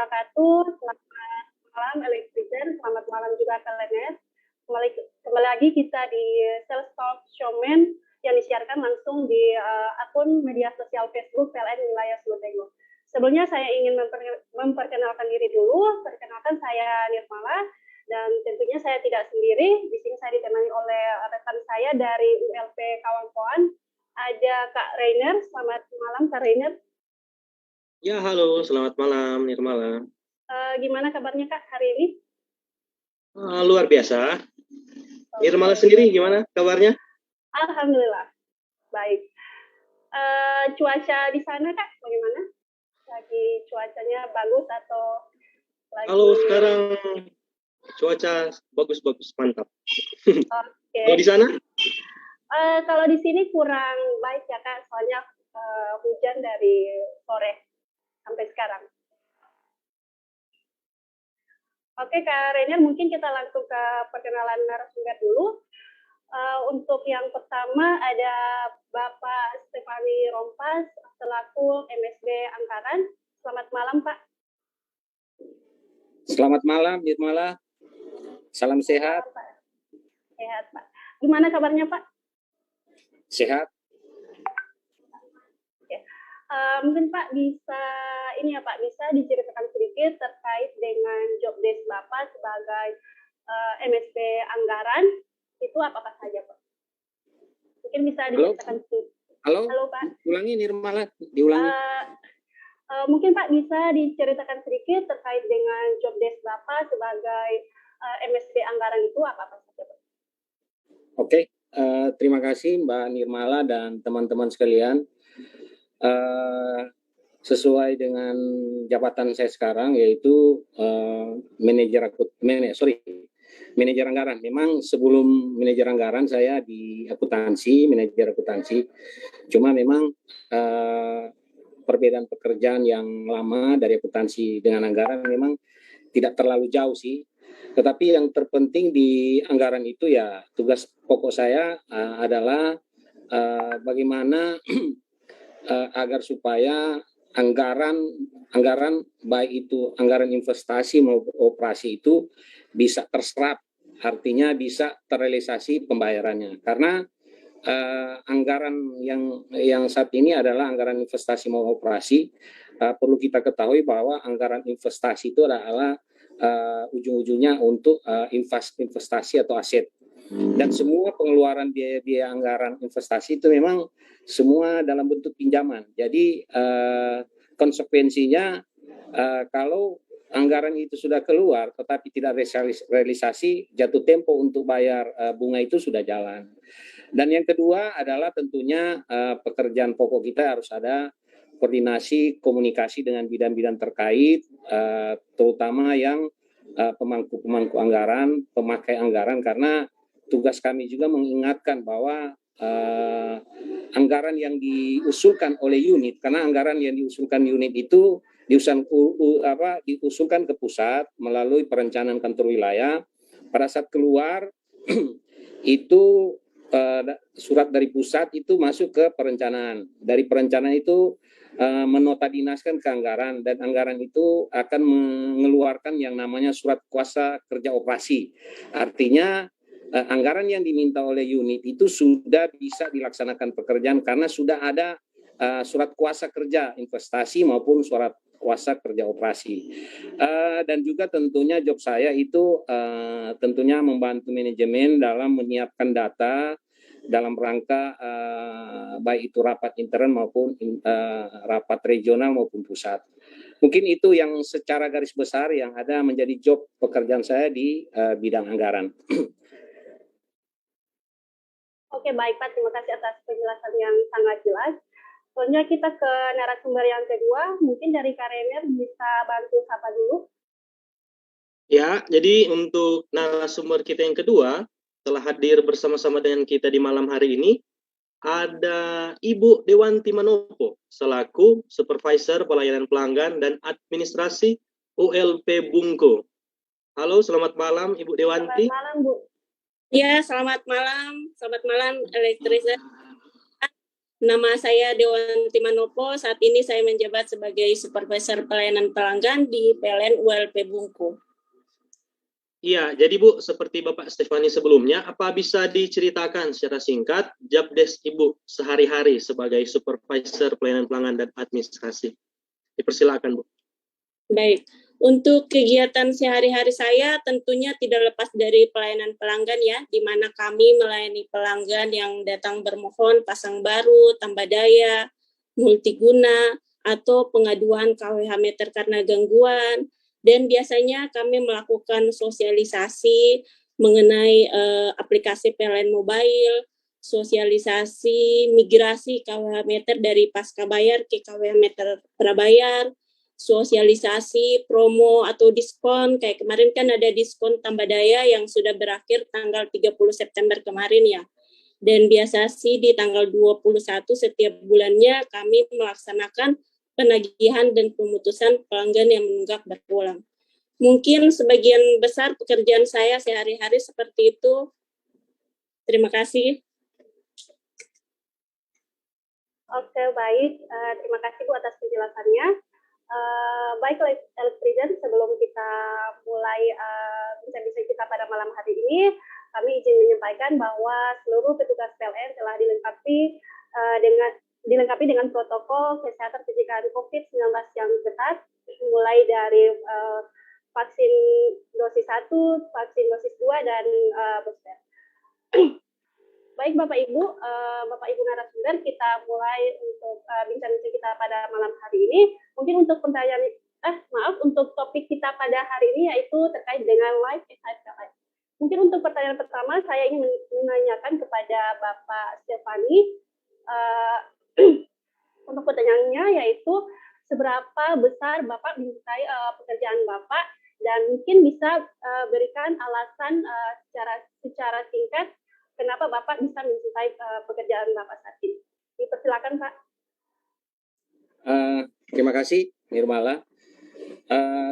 Wabarakatuh. Selamat malam Elektriker, selamat malam juga Kalenet. Kembali lagi kita di Sales Talk Showman yang disiarkan langsung di akun media sosial Facebook PLN Wilayah Sulutego. Sebelumnya saya ingin memperkenalkan diri dulu. Perkenalkan saya Nirmala dan tentunya saya tidak sendiri. Di sini saya ditemani oleh rekan saya dari ULP Kawangpoan. Ada Kak Rainer. Selamat malam Kak Rainer. Ya, halo, selamat malam, Nirmala. Gimana kabarnya Kak hari ini? Luar biasa. Nirmala sendiri gimana kabarnya? Alhamdulillah, baik. Cuaca di sana Kak, bagaimana? Lagi cuacanya bagus atau lagi... Kalau sekarang cuaca bagus-bagus, mantap. Okay. Kalau di sana? Kalau di sini kurang baik ya Kak, soalnya hujan dari sore sampai sekarang. Oke Kak Rainer, mungkin kita langsung ke perkenalan narasumber dulu. Untuk yang pertama ada Bapak Stefani Rompas selaku MSB Anggaran. Selamat malam Pak. Selamat malam Nirmala. Salam sehat. Sehat Pak. Gimana kabarnya Pak? Sehat. Mungkin Pak bisa bisa diceritakan sedikit terkait dengan job desk Bapak sebagai MSB Anggaran, itu apa saja Pak? Mungkin bisa diceritakan sedikit. Halo Pak. Ulangi Nirmala, diulangi. Mungkin Pak bisa diceritakan sedikit terkait dengan job desk Bapak sebagai MSB Anggaran itu apa saja Pak? Oke, terima kasih Mbak Nirmala dan teman-teman sekalian. Sesuai dengan jabatan saya sekarang yaitu manajer anggaran. Memang sebelum manajer anggaran saya di manajer akuntansi. Cuma memang perbedaan pekerjaan yang lama dari akuntansi dengan anggaran memang tidak terlalu jauh sih. Tetapi yang terpenting di anggaran itu ya tugas pokok saya adalah bagaimana agar supaya anggaran baik itu anggaran investasi maupun operasi itu bisa terserap, artinya bisa terrealisasi pembayarannya. Karena anggaran yang saat ini adalah anggaran investasi maupun operasi, perlu kita ketahui bahwa anggaran investasi itu adalah ujung-ujungnya untuk investasi atau aset. Dan semua pengeluaran biaya-biaya anggaran investasi itu memang semua dalam bentuk pinjaman. Jadi konsekuensinya kalau anggaran itu sudah keluar tetapi tidak realisasi, jatuh tempo untuk bayar bunga itu sudah jalan. Dan yang kedua adalah tentunya pekerjaan pokok kita harus ada koordinasi komunikasi dengan bidang-bidang terkait, terutama yang pemangku anggaran, pemakai anggaran, karena tugas kami juga mengingatkan bahwa anggaran yang diusulkan oleh unit, karena anggaran yang diusulkan unit itu diusulkan ke pusat melalui perencanaan kantor wilayah. Pada saat keluar itu surat dari pusat itu masuk ke perencanaan. Dari perencanaan itu menotadinaskan ke anggaran, dan anggaran itu akan mengeluarkan yang namanya surat kuasa kerja operasi. Artinya anggaran yang diminta oleh unit itu sudah bisa dilaksanakan pekerjaan karena sudah ada surat kuasa kerja investasi maupun surat kuasa kerja operasi. Dan juga tentunya job saya itu tentunya membantu manajemen dalam menyiapkan data dalam rangka baik itu rapat intern maupun rapat regional maupun pusat. Mungkin itu yang secara garis besar yang ada menjadi job pekerjaan saya di bidang anggaran. Oke, baik Pak, terima kasih atas penjelasan yang sangat jelas. Selanjutnya kita ke narasumber yang kedua, mungkin dari Kak Rener bisa bantu sapa dulu. Ya, jadi untuk narasumber kita yang kedua, telah hadir bersama-sama dengan kita di malam hari ini, ada Ibu Dewanti Manopo, selaku Supervisor Pelayanan Pelanggan dan Administrasi ULP Bungko. Halo, selamat malam Ibu Dewanti. Selamat malam, Bu. Ya, selamat malam Elektrisa. Nama saya Dewanti Manopo, saat ini saya menjabat sebagai Supervisor Pelayanan Pelanggan di PLN ULP Bungko. Iya, jadi Bu, seperti Bapak Stefani sebelumnya, apa bisa diceritakan secara singkat job desk Ibu sehari-hari sebagai Supervisor Pelayanan Pelanggan dan Administrasi? Dipersilakan, Bu. Baik, untuk kegiatan sehari-hari saya tentunya tidak lepas dari pelayanan pelanggan ya, di mana kami melayani pelanggan yang datang bermohon pasang baru, tambah daya, multiguna, atau pengaduan KWH meter karena gangguan. Dan biasanya kami melakukan sosialisasi mengenai aplikasi PLN Mobile, sosialisasi migrasi KWH meter dari pasca bayar ke KWH meter prabayar, sosialisasi promo atau diskon. Kayak kemarin kan ada diskon tambah daya yang sudah berakhir tanggal 30 September kemarin ya. Dan biasa sih di tanggal 21 setiap bulannya kami melaksanakan penagihan dan pemutusan pelanggan yang menunggak berulang. Mungkin sebagian besar pekerjaan saya sehari-hari seperti itu. Terima kasih. Oke, baik. Terima kasih Bu atas penjelasannya. Baik, Elektriden, sebelum kita mulai bincang-bincang kita pada malam hari ini, kami izin menyampaikan bahwa seluruh petugas PLN telah dilengkapi dengan protokol kesehatan pencegahan COVID-19 yang ketat, mulai dari vaksin dosis 1, vaksin dosis 2, dan booster. Baik Bapak Ibu narasumber, kita mulai untuk bincang-bincang kita pada malam hari ini. Mungkin untuk untuk topik kita pada hari ini yaitu terkait dengan live SIPLN. Mungkin untuk pertanyaan pertama saya ingin menanyakan kepada Bapak Stefani. Untuk pertanyaannya yaitu seberapa besar Bapak mencintai pekerjaan Bapak, dan mungkin bisa berikan alasan secara singkat kenapa Bapak bisa mencintai pekerjaan Bapak saat ini. Dipersilakan, Pak. Terima kasih, Nirmala.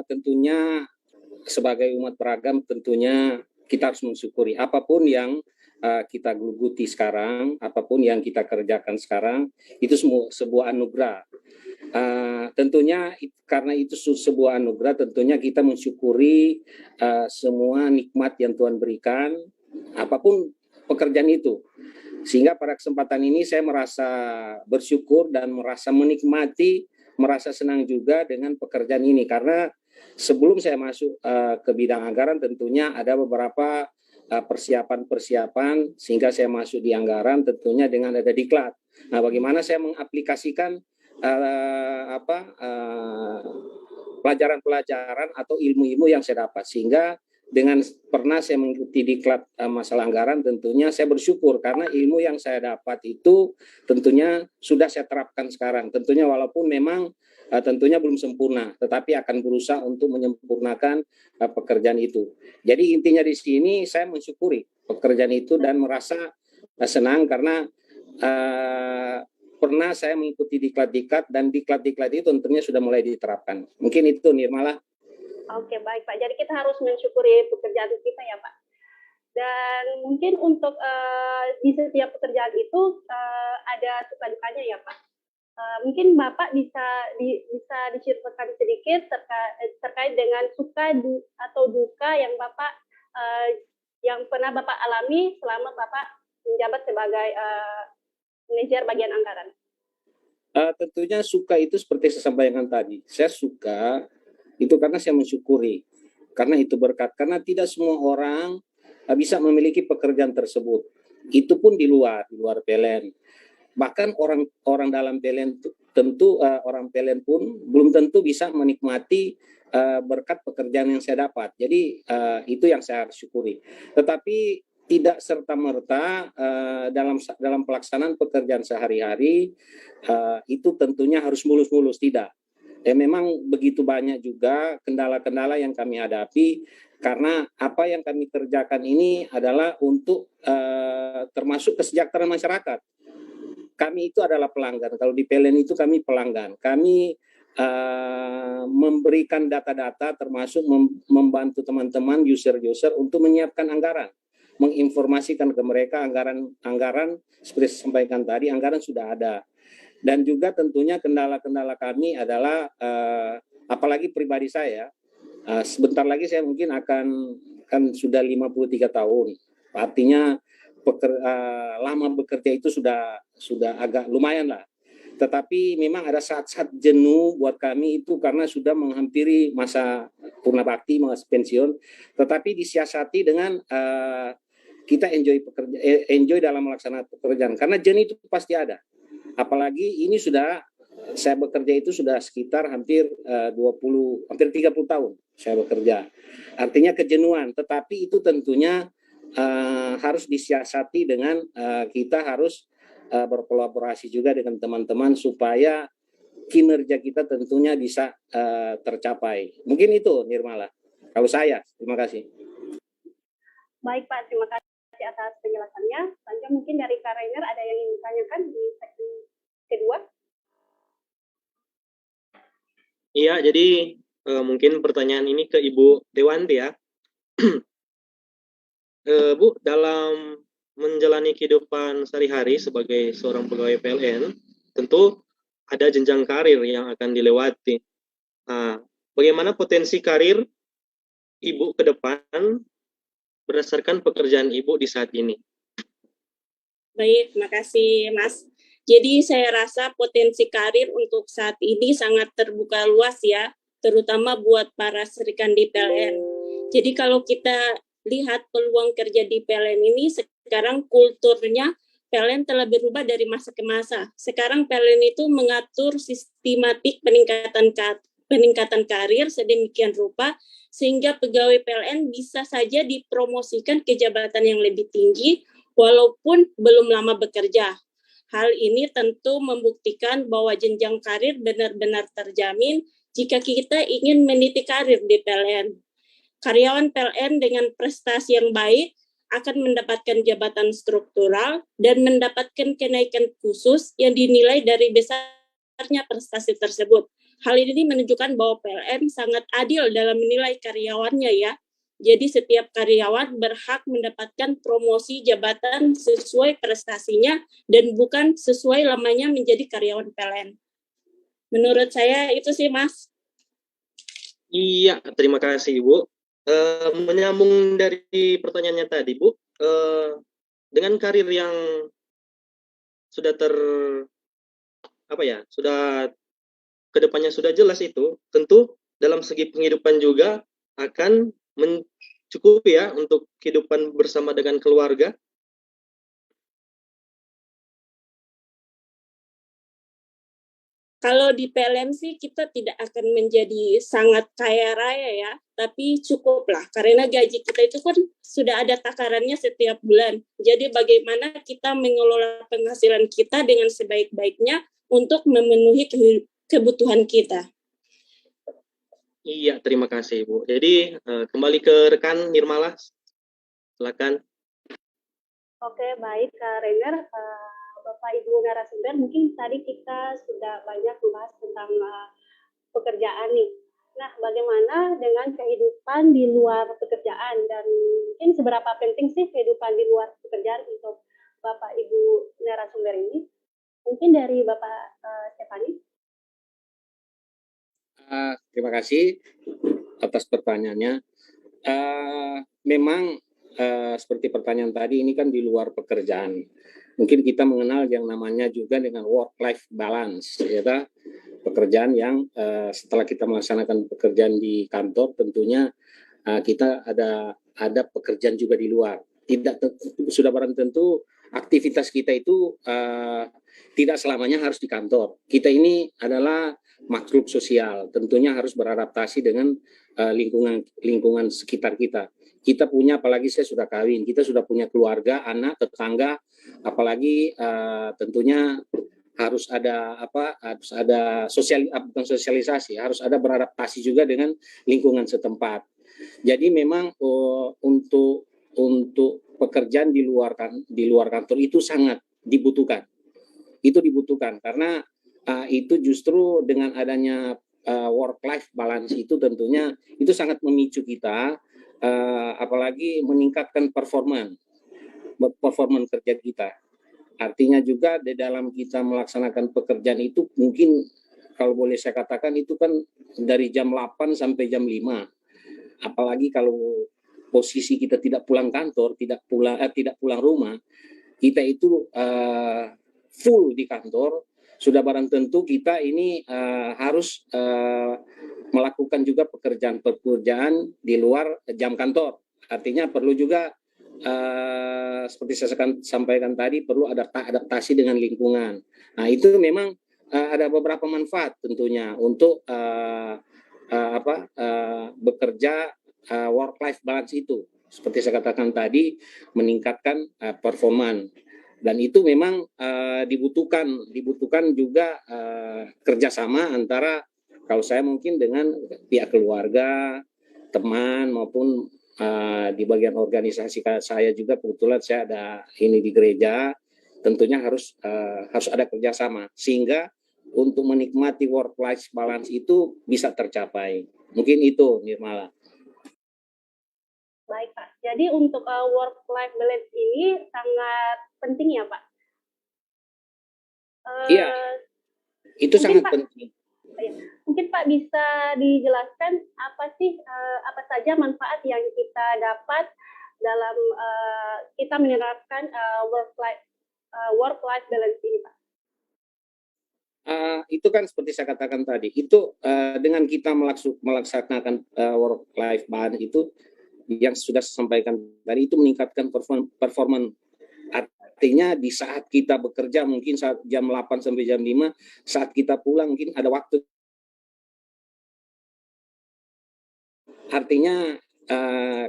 Tentunya sebagai umat beragam, tentunya kita harus mensyukuri apapun yang kita geluti sekarang, apapun yang kita kerjakan sekarang, itu semua sebuah anugerah. Tentunya karena itu sebuah anugerah, tentunya kita mensyukuri semua nikmat yang Tuhan berikan, apapun pekerjaan itu. Sehingga pada kesempatan ini saya merasa bersyukur dan merasa menikmati, merasa senang juga dengan pekerjaan ini. Karena sebelum saya masuk ke bidang anggaran, tentunya ada beberapa persiapan sehingga saya masuk di anggaran, tentunya dengan ada diklat. Nah, bagaimana saya mengaplikasikan pelajaran-pelajaran atau ilmu-ilmu yang saya dapat, sehingga dengan pernah saya mengikuti diklat masalah anggaran, tentunya saya bersyukur karena ilmu yang saya dapat itu tentunya sudah saya terapkan sekarang. Tentunya walaupun memang tentunya belum sempurna, tetapi akan berusaha untuk menyempurnakan pekerjaan itu. Jadi intinya di sini saya mensyukuri pekerjaan itu dan merasa senang karena pernah saya mengikuti diklat-diklat, dan diklat-diklat itu tentunya sudah mulai diterapkan. Mungkin itu, Nirmala. Oke, baik Pak. Jadi kita harus mensyukuri pekerjaan kita ya Pak. Dan mungkin untuk di setiap pekerjaan itu ada suka dukanya ya Pak. Mungkin Bapak bisa diceritakan sedikit terkait dengan suka atau duka yang Bapak yang pernah Bapak alami selama Bapak menjabat sebagai manajer bagian anggaran. Tentunya suka itu seperti saya sampaikan tadi. Saya suka itu karena saya mensyukuri. Karena itu berkat. Karena tidak semua orang bisa memiliki pekerjaan tersebut. Itu pun di luar PLN. Bahkan orang dalam PLN tentu orang PLN pun belum tentu bisa menikmati berkat pekerjaan yang saya dapat. Jadi itu yang saya syukuri. Tetapi tidak serta-merta dalam pelaksanaan pekerjaan sehari-hari itu tentunya harus mulus-mulus, tidak. Memang begitu banyak juga kendala-kendala yang kami hadapi karena apa yang kami kerjakan ini adalah untuk termasuk kesejahteraan masyarakat. Kami itu adalah pelanggan. Kalau di PLN itu kami pelanggan. Kami memberikan data-data termasuk membantu teman-teman user-user untuk menyiapkan anggaran, menginformasikan ke mereka anggaran seperti saya sampaikan tadi, anggaran sudah ada. Dan juga tentunya kendala-kendala kami adalah apalagi pribadi saya, sebentar lagi saya mungkin akan sudah 53 tahun. Artinya lama bekerja itu sudah agak lumayan lah. Tetapi memang ada saat-saat jenuh buat kami itu karena sudah menghampiri masa purna bakti, masa pensiun. Tetapi disiasati dengan kita enjoy dalam melaksanakan pekerjaan. Karena jenuh itu pasti ada. Apalagi ini saya bekerja itu sudah sekitar hampir 30 tahun saya bekerja. Artinya kejenuhan. Tetapi itu tentunya harus disiasati dengan kita harus berkolaborasi juga dengan teman-teman supaya kinerja kita tentunya bisa tercapai. Mungkin itu Nirmala. Kalau saya, terima kasih. Baik Pak, terima kasih atas penjelasannya. Selanjutnya mungkin dari Kak Rainer ada yang ingin ditanyakan di segmen kedua? Iya, jadi mungkin pertanyaan ini ke Ibu Dewanti ya. Bu, dalam menjalani kehidupan sehari-hari sebagai seorang pegawai PLN, tentu ada jenjang karir yang akan dilewati. Nah, bagaimana potensi karir Ibu ke depan berdasarkan pekerjaan Ibu di saat ini? Baik, terima kasih Mas. Jadi saya rasa potensi karir untuk saat ini sangat terbuka luas ya, terutama buat para serikan di PLN. Jadi kalau kita lihat peluang kerja di PLN ini, sekarang kulturnya PLN telah berubah dari masa ke masa. Sekarang PLN itu mengatur sistematik peningkatan karir sedemikian rupa sehingga pegawai PLN bisa saja dipromosikan ke jabatan yang lebih tinggi walaupun belum lama bekerja. Hal ini tentu membuktikan bahwa jenjang karir benar-benar terjamin jika kita ingin meniti karir di PLN. Karyawan PLN dengan prestasi yang baik akan mendapatkan jabatan struktural dan mendapatkan kenaikan khusus yang dinilai dari besarnya prestasi tersebut. Hal ini menunjukkan bahwa PLN sangat adil dalam menilai karyawannya ya. Jadi setiap karyawan berhak mendapatkan promosi jabatan sesuai prestasinya dan bukan sesuai lamanya menjadi karyawan PLN. Menurut saya itu sih Mas. Iya, terima kasih Ibu. Menyambung dari pertanyaannya tadi, Bu, dengan karir yang sudah sudah kedepannya sudah jelas itu, tentu dalam segi penghidupan juga akan mencukupi ya untuk kehidupan bersama dengan keluarga. Kalau di PLN sih kita tidak akan menjadi sangat kaya raya ya, tapi cukuplah karena gaji kita itu kan sudah ada takarannya setiap bulan. Jadi bagaimana kita mengelola penghasilan kita dengan sebaik-baiknya untuk memenuhi kebutuhan kita. Iya, terima kasih Bu. Jadi kembali ke rekan Nirmala, silakan. Oke, baik Kak Rainer. Bapak Ibu narasumber, mungkin tadi kita sudah banyak membahas tentang pekerjaan nih. Nah, bagaimana dengan kehidupan di luar pekerjaan dan mungkin seberapa penting sih kehidupan di luar pekerjaan untuk Bapak Ibu narasumber ini? Mungkin dari Bapak Stefani. Terima kasih atas pertanyaannya. Memang seperti pertanyaan tadi ini kan di luar pekerjaan. mungkin kita mengenal yang namanya juga dengan work-life balance, ya pekerjaan yang setelah kita melaksanakan pekerjaan di kantor, tentunya kita ada pekerjaan juga di luar. Sudah barang tentu aktivitas kita itu tidak selamanya harus di kantor. Kita ini adalah makhluk sosial, tentunya harus beradaptasi dengan lingkungan sekitar kita. Kita punya, apalagi saya sudah kawin, kita sudah punya keluarga, anak, tetangga, apalagi tentunya harus ada harus ada bukan sosialisasi, harus ada beradaptasi juga dengan lingkungan setempat. Jadi memang untuk pekerjaan di luar kantor itu sangat dibutuhkan. Itu dibutuhkan karena itu justru dengan adanya work life balance itu tentunya itu sangat memicu kita, apalagi meningkatkan performa kerja kita. Artinya juga di dalam kita melaksanakan pekerjaan itu mungkin kalau boleh saya katakan itu kan dari jam 8 sampai jam 5. Apalagi kalau posisi kita tidak pulang kantor, tidak pulang rumah, kita itu full di kantor, sudah barang tentu kita ini harus melakukan juga pekerjaan di luar jam kantor. Artinya perlu juga seperti saya sampaikan tadi, perlu adaptasi dengan lingkungan. Nah itu memang ada beberapa manfaat tentunya untuk bekerja work-life balance itu. Seperti saya katakan tadi, meningkatkan performa. Dan itu memang dibutuhkan juga kerjasama antara, kalau saya mungkin dengan pihak keluarga, teman, maupun di bagian organisasi saya juga kebetulan saya ada ini di gereja, tentunya harus ada kerjasama sehingga untuk menikmati work-life balance itu bisa tercapai. Mungkin itu, Nirmala. Baik Pak, jadi untuk work-life balance ini sangat penting ya Pak? Iya, itu sangat Pak, penting. Mungkin Pak bisa dijelaskan apa saja manfaat yang kita dapat dalam kita menerapkan work-life balance ini Pak? Itu kan seperti saya katakan tadi, itu dengan kita melaksanakan work-life balance itu yang sudah saya sampaikan tadi, itu meningkatkan performa. Artinya di saat kita bekerja mungkin saat jam 8 sampai jam 5, saat kita pulang mungkin ada waktu. Artinya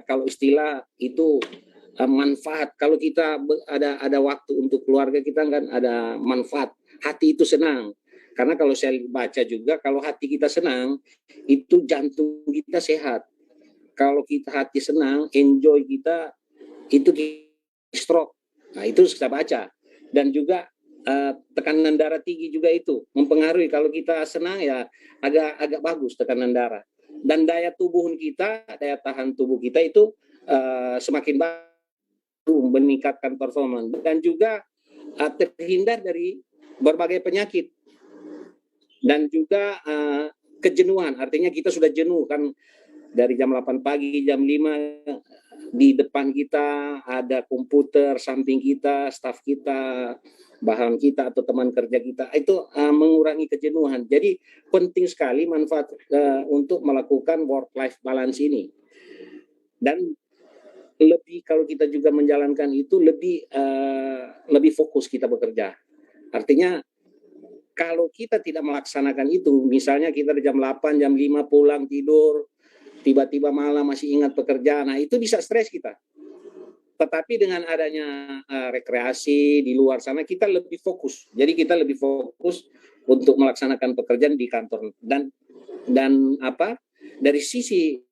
kalau istilah itu manfaat, kalau kita ada waktu untuk keluarga kita kan ada manfaat, hati itu senang. Karena kalau saya baca juga, kalau hati kita senang, itu jantung kita sehat. Kalau kita hati senang, enjoy kita, itu stroke. Nah itu saya baca. Dan juga tekanan darah tinggi juga itu mempengaruhi. Kalau kita senang ya agak bagus tekanan darah. Dan daya tahan tubuh kita itu semakin bagus, meningkatkan performa. Dan juga terhindar dari berbagai penyakit. Dan juga kejenuhan, artinya kita sudah jenuh kan dari jam 8 pagi, jam 5 di depan kita ada komputer, samping kita, staf kita, bahan kita atau teman kerja kita, itu mengurangi kejenuhan. Jadi penting sekali manfaat untuk melakukan work-life balance ini. Dan lebih kalau kita juga menjalankan itu lebih fokus kita bekerja. Artinya kalau kita tidak melaksanakan itu, misalnya kita di jam 8, jam 5 pulang tidur, tiba-tiba malam masih ingat pekerjaan, nah itu bisa stres kita. Tetapi dengan adanya rekreasi di luar sana, kita lebih fokus. Jadi kita lebih fokus untuk melaksanakan pekerjaan di kantor. Dan dari sisi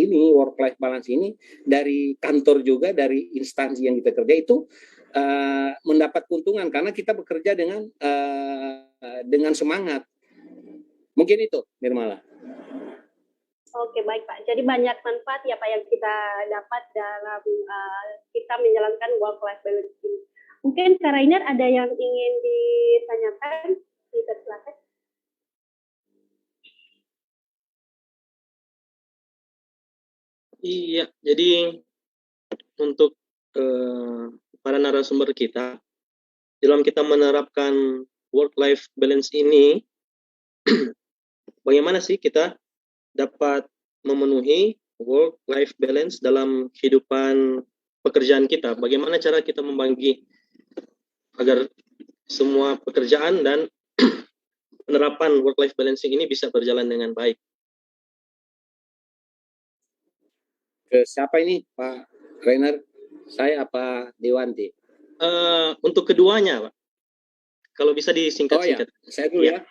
ini work-life balance ini, dari kantor juga, dari instansi yang kita kerja itu mendapat keuntungan karena kita bekerja dengan semangat. Mungkin itu, Nirmala. Oke, baik Pak. Jadi banyak manfaat ya Pak yang kita dapat dalam kita menjalankan work-life balance ini. Mungkin Kak Rainer ada yang ingin ditanyakan? Bisa silakan. Iya, jadi untuk para narasumber kita, dalam kita menerapkan work-life balance ini, bagaimana sih kita dapat memenuhi work-life balance dalam kehidupan pekerjaan kita? Bagaimana cara kita membagi agar semua pekerjaan dan penerapan work-life balancing ini bisa berjalan dengan baik? Ke siapa ini, Pak Rainer? Saya apa Dewanti? Untuk keduanya, Pak. Kalau bisa disingkat-singkat. Oh ya, saya dulu ya.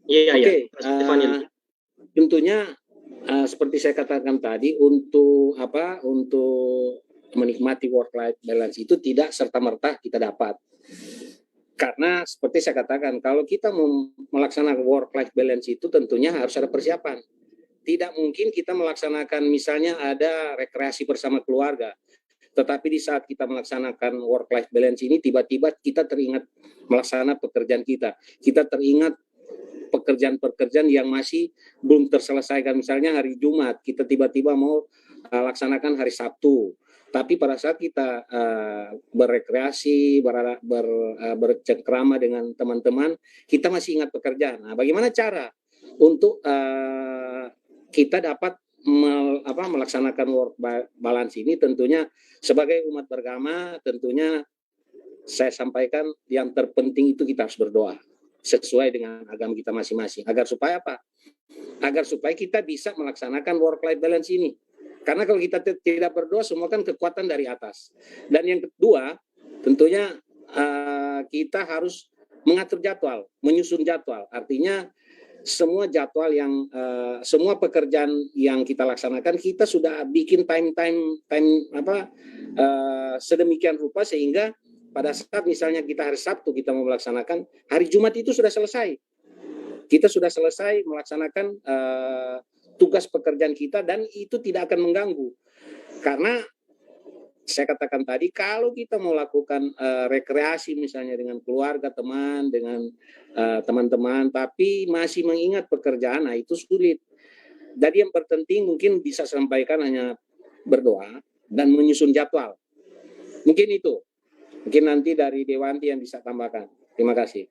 Iya, Oke, iya. tentunya seperti saya katakan tadi, untuk menikmati work-life balance itu tidak serta-merta kita dapat. Karena seperti saya katakan, kalau kita mau melaksanakan work-life balance itu tentunya harus ada persiapan. Tidak mungkin kita melaksanakan misalnya ada rekreasi bersama keluarga, tetapi di saat kita melaksanakan work-life balance ini tiba-tiba kita teringat melaksanakan pekerjaan kita. Kita teringat pekerjaan-pekerjaan yang masih belum terselesaikan. Misalnya hari Jumat, kita tiba-tiba mau laksanakan hari Sabtu. Tapi pada saat kita berrekreasi, bercengkrama dengan teman-teman, kita masih ingat pekerjaan. Nah, bagaimana cara untuk kita dapat melaksanakan work balance ini? Tentunya sebagai umat beragama, tentunya saya sampaikan yang terpenting itu kita harus berdoa sesuai dengan agama kita masing-masing. Agar supaya apa? Agar supaya kita bisa melaksanakan work-life balance ini. Karena kalau kita tidak berdoa, semua kan kekuatan dari atas. Dan yang kedua, tentunya kita harus mengatur jadwal, menyusun jadwal. Artinya semua jadwal yang semua pekerjaan yang kita laksanakan, kita sudah bikin time sedemikian rupa sehingga pada saat misalnya kita hari Sabtu kita mau melaksanakan, hari Jumat itu sudah selesai. Kita sudah selesai melaksanakan tugas pekerjaan kita dan itu tidak akan mengganggu. Karena saya katakan tadi, kalau kita mau lakukan rekreasi misalnya dengan keluarga, teman, dengan teman-teman, tapi masih mengingat pekerjaan, nah itu sulit. Jadi yang terpenting mungkin bisa sampaikan hanya berdoa dan menyusun jadwal. Mungkin itu. Mungkin nanti dari Dewanti yang bisa tambahkan. Terima kasih.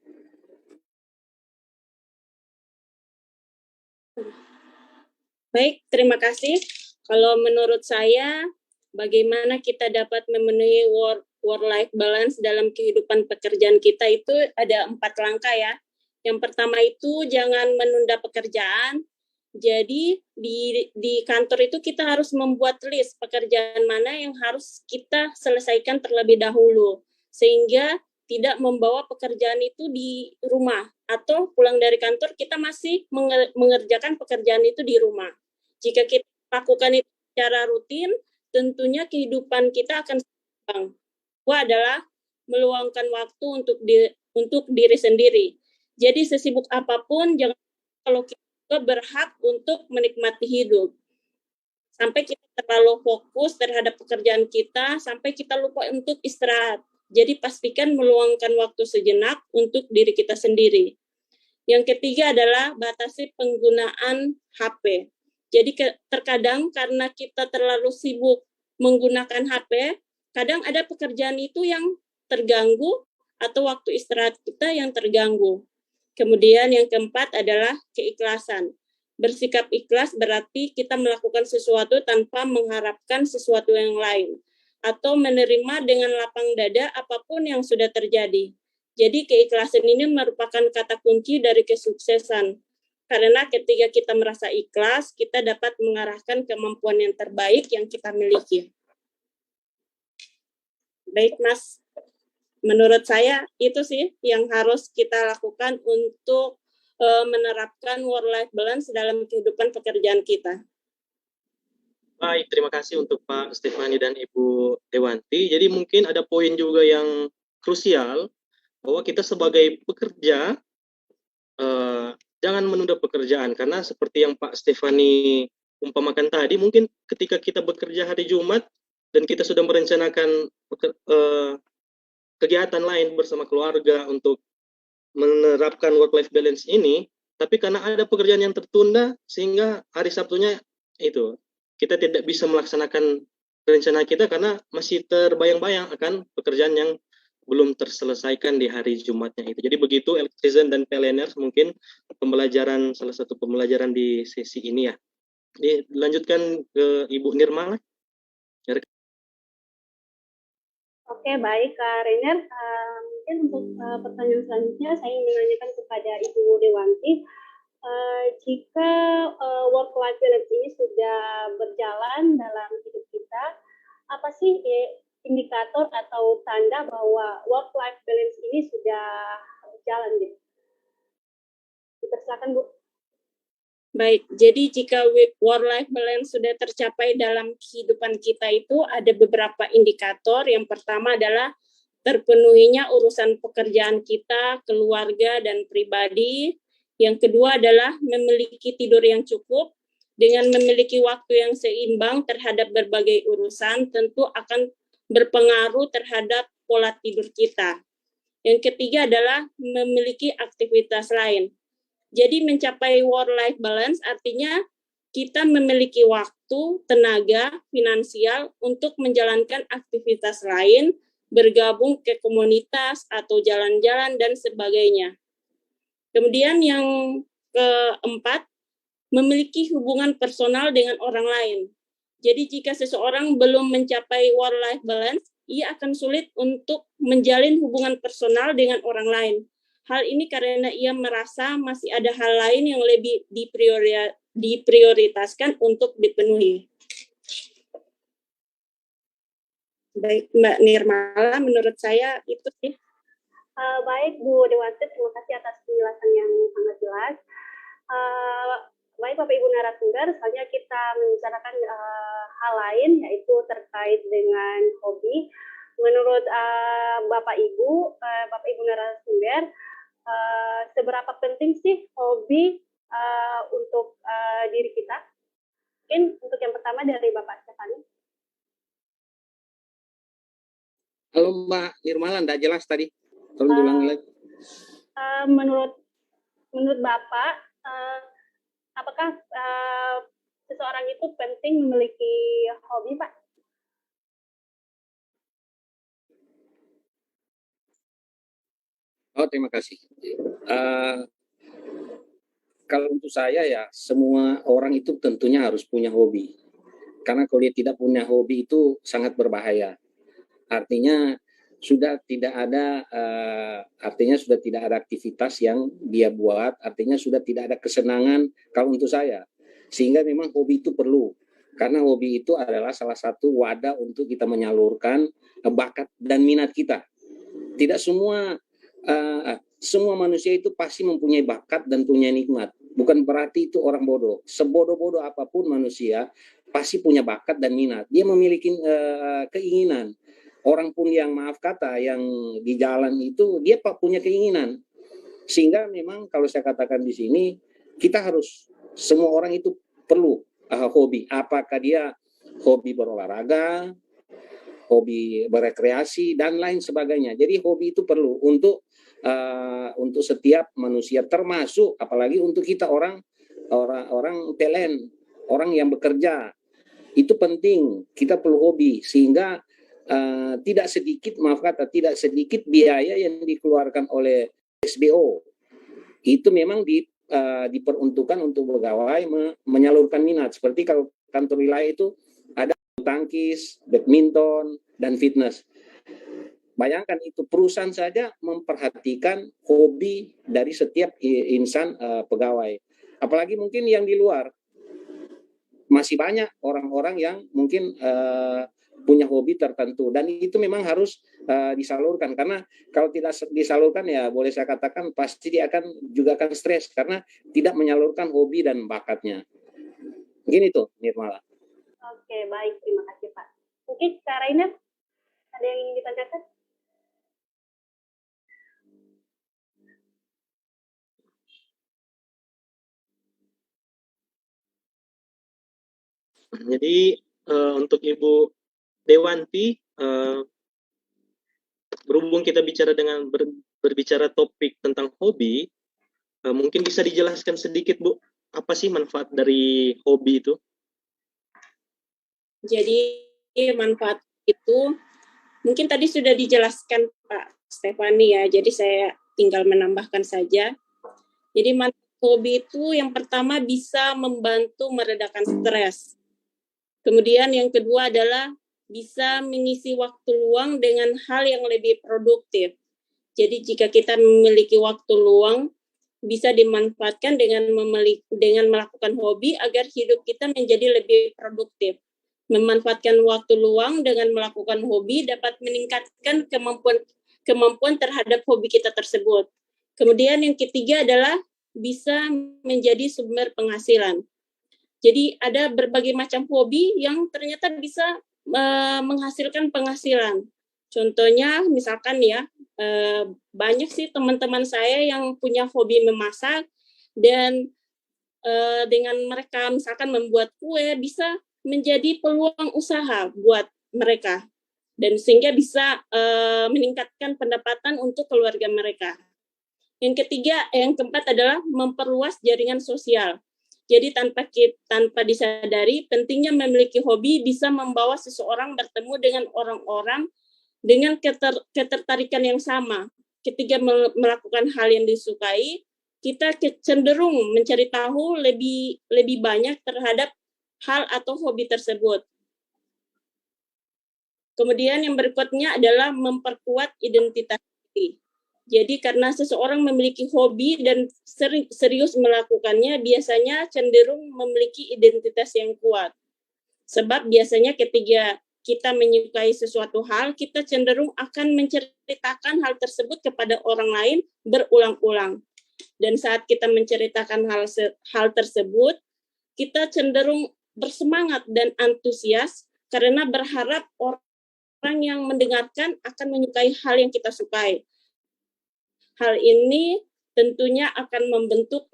Baik, terima kasih. Kalau menurut saya, bagaimana kita dapat memenuhi work-life balance dalam kehidupan pekerjaan kita itu ada 4 langkah ya. Yang pertama itu jangan menunda pekerjaan. Jadi di kantor itu kita harus membuat list pekerjaan mana yang harus kita selesaikan terlebih dahulu. Sehingga tidak membawa pekerjaan itu di rumah. Atau pulang dari kantor kita masih mengerjakan pekerjaan itu di rumah. Jika kita lakukan itu secara rutin, tentunya kehidupan kita akan seimbang. Kedua adalah meluangkan waktu untuk diri sendiri. Jadi sesibuk apapun, jangan kalau kita berhak untuk menikmati hidup. Sampai kita terlalu fokus terhadap pekerjaan kita, sampai kita lupa untuk istirahat. Jadi pastikan meluangkan waktu sejenak untuk diri kita sendiri. Yang ketiga adalah batasi penggunaan HP. Jadi terkadang karena kita terlalu sibuk menggunakan HP, kadang ada pekerjaan itu yang terganggu atau waktu istirahat kita yang terganggu. Kemudian yang keempat adalah keikhlasan. Bersikap ikhlas berarti kita melakukan sesuatu tanpa mengharapkan sesuatu yang lain atau menerima dengan lapang dada apapun yang sudah terjadi. Jadi keikhlasan ini merupakan kata kunci dari kesuksesan. Karena ketika kita merasa ikhlas, kita dapat mengarahkan kemampuan yang terbaik yang kita miliki. Baik, Mas. Menurut saya, itu sih yang harus kita lakukan untuk menerapkan work-life balance dalam kehidupan pekerjaan kita. Baik, terima kasih untuk Pak Stefani dan Ibu Dewanti. Jadi mungkin ada poin juga yang krusial, bahwa kita sebagai pekerja, jangan menunda pekerjaan, karena seperti yang Pak Stefani umpamakan tadi, mungkin ketika kita bekerja hari Jumat dan kita sudah merencanakan kegiatan lain bersama keluarga untuk menerapkan work-life balance ini, tapi karena ada pekerjaan yang tertunda, sehingga hari Sabtunya itu kita tidak bisa melaksanakan rencana kita karena masih terbayang-bayang akan pekerjaan yang belum terselesaikan di hari Jumatnya itu. Jadi begitu electrician dan PLNers mungkin salah satu pembelajaran di sesi ini ya. Dilanjutkan ke Ibu Nirmala. Oke, baik Kak Reiner. Mungkin untuk pertanyaan selanjutnya saya ingin menanyakan kepada Ibu Dewanti. Jika work-life balance ini sudah berjalan dalam hidup kita, apa sih indikator atau tanda bahwa work-life balance ini sudah berjalan gitu? Silakan Bu. Baik, jadi jika work-life balance sudah tercapai dalam kehidupan kita itu ada beberapa indikator. Yang pertama adalah terpenuhinya urusan pekerjaan kita, keluarga, dan pribadi. Yang kedua adalah memiliki tidur yang cukup. Dengan memiliki waktu yang seimbang terhadap berbagai urusan, tentu akan berpengaruh terhadap pola tidur kita. Yang ketiga adalah memiliki aktivitas lain. Jadi mencapai work-life balance artinya kita memiliki waktu, tenaga, finansial untuk menjalankan aktivitas lain, bergabung ke komunitas atau jalan-jalan dan sebagainya. Kemudian yang keempat, memiliki hubungan personal dengan orang lain. Jadi jika seseorang belum mencapai work-life balance, ia akan sulit untuk menjalin hubungan personal dengan orang lain. Hal ini karena ia merasa masih ada hal lain yang lebih diprioritaskan untuk dipenuhi. Baik, Mbak Nirmala, menurut saya itu sih. Baik Bu Dewanti, terima kasih atas penjelasan yang sangat jelas. Baik Bapak Ibu narasumber, selanjutnya kita membicarakan hal lain yaitu terkait dengan hobi. Menurut Bapak Ibu narasumber, seberapa penting sih hobi untuk diri kita? Mungkin untuk yang pertama dari Bapak Stefani. Halo Mbak Nirmala, enggak jelas tadi. Tolong diulangi lagi. Menurut Bapak, apakah seseorang itu penting memiliki hobi, Pak? Oh, terima kasih. Kalau untuk saya ya, semua orang itu tentunya harus punya hobi. Karena kalau dia tidak punya hobi itu sangat berbahaya. Artinya sudah tidak ada aktivitas yang dia buat, artinya sudah tidak ada kesenangan kalau untuk saya. Sehingga memang hobi itu perlu. Karena hobi itu adalah salah satu wadah untuk kita menyalurkan bakat dan minat kita. Tidak semua manusia itu pasti mempunyai bakat dan punya nikmat. Bukan berarti itu orang bodoh. Sebodoh-bodoh apapun manusia pasti punya bakat dan minat. Dia memiliki keinginan. Orang pun yang maaf kata yang di jalan itu dia punya keinginan. Sehingga memang kalau saya katakan di sini kita harus semua orang itu perlu hobi. Apakah dia hobi berolahraga, hobi berekreasi dan lain sebagainya. Jadi hobi itu perlu untuk setiap manusia, termasuk apalagi untuk kita orang talent, orang yang bekerja. Itu penting, kita perlu hobi sehingga tidak sedikit biaya yang dikeluarkan oleh SBO. Itu memang diperuntukkan untuk pegawai menyalurkan minat. Seperti kalau kantor wilayah itu ada tangkis, badminton, dan fitness. Bayangkan itu perusahaan saja memperhatikan hobi dari setiap insan pegawai. Apalagi mungkin yang di luar. Masih banyak orang-orang yang mungkin punya hobi tertentu dan itu memang harus disalurkan, karena kalau tidak disalurkan ya boleh saya katakan pasti dia juga akan stres karena tidak menyalurkan hobi dan bakatnya. Mungkin itu Nirmala. Oke, baik, terima kasih Pak. Mungkin Kak Rainer ada yang ingin ditanyakan? Jadi untuk Ibu Dewanti, berhubung kita berbicara topik tentang hobi, mungkin bisa dijelaskan sedikit Bu, apa sih manfaat dari hobi itu? Jadi manfaat itu mungkin tadi sudah dijelaskan Pak Stefani ya, jadi saya tinggal menambahkan saja. Jadi hobi itu yang pertama bisa membantu meredakan stres. Kemudian yang kedua adalah bisa mengisi waktu luang dengan hal yang lebih produktif. Jadi jika kita memiliki waktu luang, bisa dimanfaatkan dengan melakukan hobi agar hidup kita menjadi lebih produktif. Memanfaatkan waktu luang dengan melakukan hobi dapat meningkatkan kemampuan terhadap hobi kita tersebut. Kemudian yang ketiga adalah bisa menjadi sumber penghasilan. Jadi ada berbagai macam hobi yang ternyata bisa menghasilkan penghasilan. Contohnya misalkan ya, banyak sih teman-teman saya yang punya hobi memasak dan dengan mereka misalkan membuat kue bisa menjadi peluang usaha buat mereka dan sehingga bisa meningkatkan pendapatan untuk keluarga mereka. Yang keempat adalah memperluas jaringan sosial. Jadi tanpa disadari, pentingnya memiliki hobi bisa membawa seseorang bertemu dengan orang-orang dengan ketertarikan yang sama. Ketika melakukan hal yang disukai, kita cenderung mencari tahu lebih banyak terhadap hal atau hobi tersebut. Kemudian yang berikutnya adalah memperkuat identitas diri. Jadi karena seseorang memiliki hobi dan serius melakukannya, biasanya cenderung memiliki identitas yang kuat. Sebab biasanya ketika kita menyukai sesuatu hal, kita cenderung akan menceritakan hal tersebut kepada orang lain berulang-ulang. Dan saat kita menceritakan hal tersebut, kita cenderung bersemangat dan antusias karena berharap orang yang mendengarkan akan menyukai hal yang kita sukai. Hal ini tentunya akan membentuk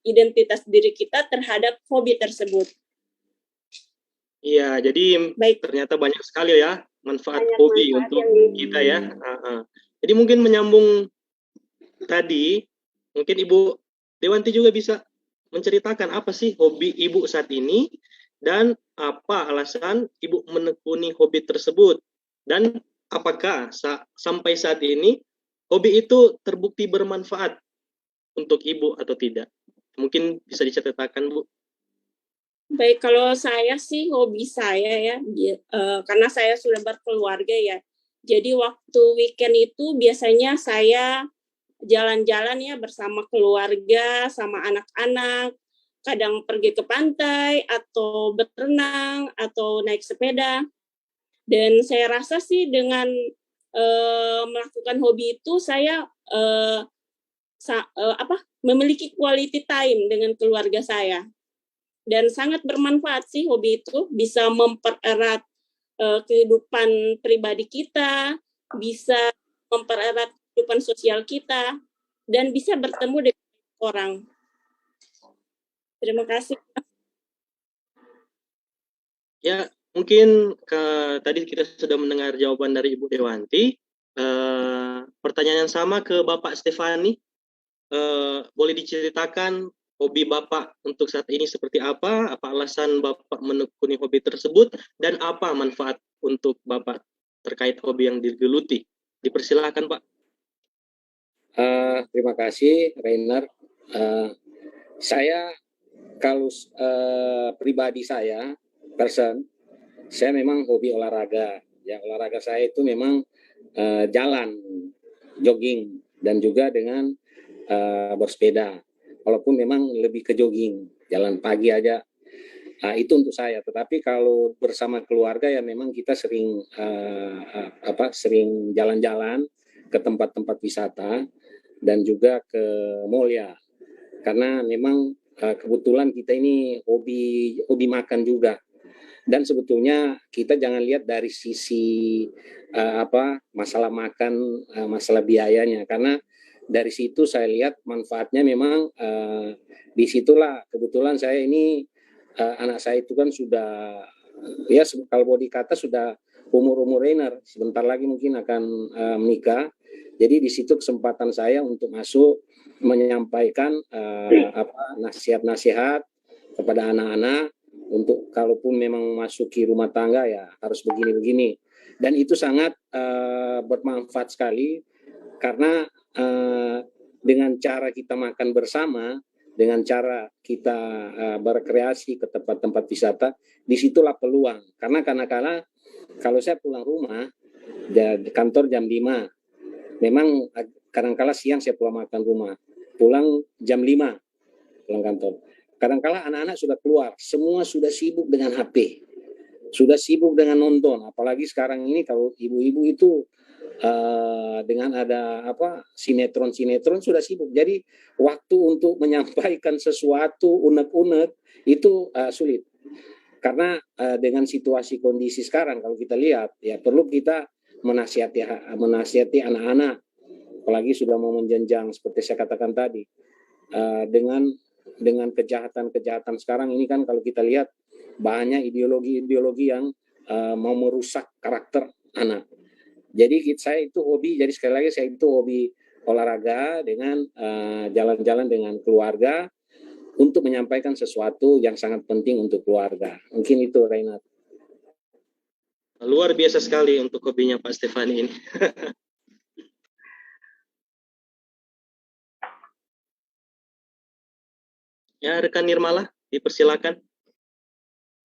identitas diri kita terhadap hobi tersebut. Iya, jadi ternyata banyak sekali ya manfaat hobi untuk kita ya. Jadi mungkin menyambung tadi, mungkin Ibu Dewanti juga bisa menceritakan apa sih hobi Ibu saat ini dan apa alasan Ibu menekuni hobi tersebut dan apakah sampai saat ini hobi itu terbukti bermanfaat untuk Ibu atau tidak? Mungkin bisa diceritakan, Bu. Baik, kalau saya sih hobi saya ya, karena saya sudah berkeluarga ya. Jadi waktu weekend itu biasanya saya jalan-jalan ya bersama keluarga, sama anak-anak, kadang pergi ke pantai atau berenang atau naik sepeda. Dan saya rasa sih dengan melakukan hobi itu saya memiliki quality time dengan keluarga saya. Dan sangat bermanfaat sih hobi itu, bisa mempererat kehidupan pribadi kita, bisa mempererat kehidupan sosial kita, dan bisa bertemu dengan orang. Terima kasih. Ya, mungkin tadi kita sudah mendengar jawaban dari Ibu Dewanti. Pertanyaan yang sama ke Bapak Stefani. Boleh diceritakan hobi Bapak untuk saat ini seperti apa alasan Bapak menekuni hobi tersebut, dan apa manfaat untuk Bapak terkait hobi yang digeluti? Dipersilakan, Pak. Terima kasih, Rainer. Saya kalau pribadi saya memang hobi olahraga. Ya, olahraga saya itu memang jalan, jogging, dan juga dengan bersepeda. Walaupun memang lebih ke jogging, jalan pagi aja. Itu untuk saya. Tetapi kalau bersama keluarga ya memang kita sering sering jalan-jalan ke tempat-tempat wisata dan juga ke mall ya. Karena memang kebetulan kita ini hobi makan juga. Dan sebetulnya kita jangan lihat dari sisi masalah makan, masalah biayanya, karena dari situ saya lihat manfaatnya memang disitulah kebetulan saya ini anak saya itu kan sudah ya kalau mau dikata sudah umur Rainer, sebentar lagi mungkin akan menikah. Jadi di situ kesempatan saya untuk masuk menyampaikan nasihat-nasihat kepada anak-anak untuk kalaupun memang masuki rumah tangga ya harus begini-begini. dan itu sangat bermanfaat sekali karena dengan cara kita makan bersama, dengan cara kita berkreasi ke tempat-tempat wisata, disitulah peluang. Karena kadang-kala kalau saya pulang rumah, kantor jam 5, memang kadang-kala siang saya pulang makan rumah, pulang jam 5, pulang kantor. Kadang-kala anak-anak sudah keluar, semua sudah sibuk dengan HP, sudah sibuk dengan nonton. Apalagi sekarang ini kalau ibu-ibu itu dengan ada sinetron sudah sibuk. Jadi waktu untuk menyampaikan sesuatu unek-unek itu sulit. Karena dengan situasi kondisi sekarang kalau kita lihat ya perlu kita menasihati anak-anak, apalagi sudah mau menjenjang seperti saya katakan tadi, dengan kejahatan sekarang ini kan kalau kita lihat banyak ideologi yang mau merusak karakter anak. Jadi saya itu hobi, jadi sekali lagi saya itu hobi olahraga dengan jalan-jalan dengan keluarga untuk menyampaikan sesuatu yang sangat penting untuk keluarga. Mungkin itu, Reinhard. Luar biasa sekali untuk hobinya Pak Stefani ini. Ya, rekan Nirmala, dipersilakan.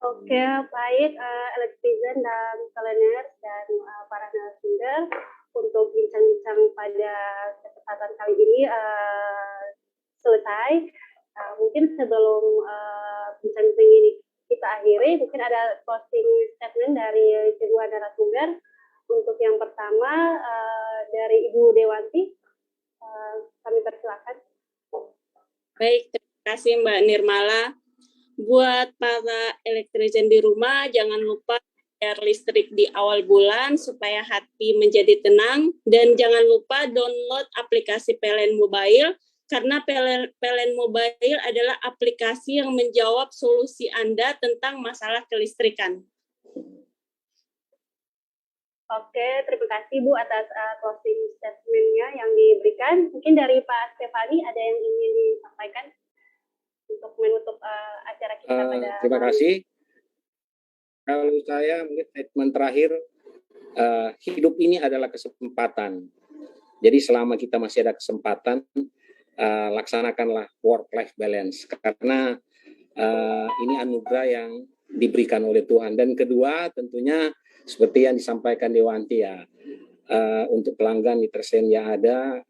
Oke, baik Elektrizen dan Seleners dan para narasumber, untuk bincang-bincang pada kesempatan kali ini selesai. Mungkin sebelum bincang-bincang ini kita akhiri, mungkin ada closing statement dari kedua narasumber. Untuk yang pertama dari Ibu Dewanti, kami persilakan. Baik, terima kasih Mbak Nirmala. Buat para elektrizen di rumah, jangan lupa bayar listrik di awal bulan supaya hati menjadi tenang, dan jangan lupa download aplikasi PLN Mobile, karena PLN Mobile adalah aplikasi yang menjawab solusi Anda tentang masalah kelistrikan. Oke, terima kasih Bu atas closing statement-nya yang diberikan. Mungkin dari Pak Stefani ada yang ingin disampaikan untuk menutup acara kita pada terima kasih. Kalau saya mungkin statement terakhir, hidup ini adalah kesempatan. Jadi selama kita masih ada kesempatan, laksanakanlah work-life balance. Karena ini anugerah yang diberikan oleh Tuhan. Dan kedua, tentunya seperti yang disampaikan Dewanti ya, untuk pelanggan Nitrosen yang ada,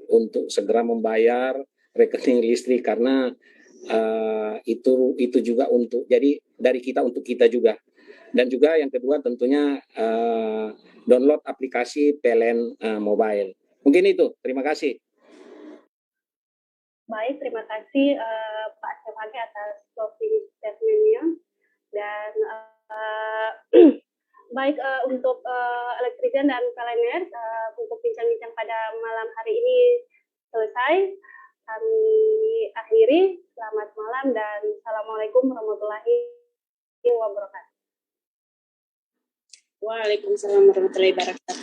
untuk segera membayar rekening listrik, karena itu juga untuk, jadi dari kita untuk kita juga. Dan juga yang kedua tentunya download aplikasi PLN Mobile. Mungkin itu, terima kasih. Baik, terima kasih Pak Stefani atas closing statement-nya. Dan baik, untuk Elektrizen dan PLNers, untuk bincang-bincang pada malam hari ini selesai. Kami akhiri. Selamat malam dan Assalamualaikum warahmatullahi wabarakatuh. Waalaikumsalam warahmatullahi wabarakatuh.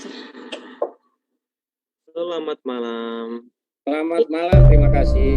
Selamat malam. Selamat malam, terima kasih.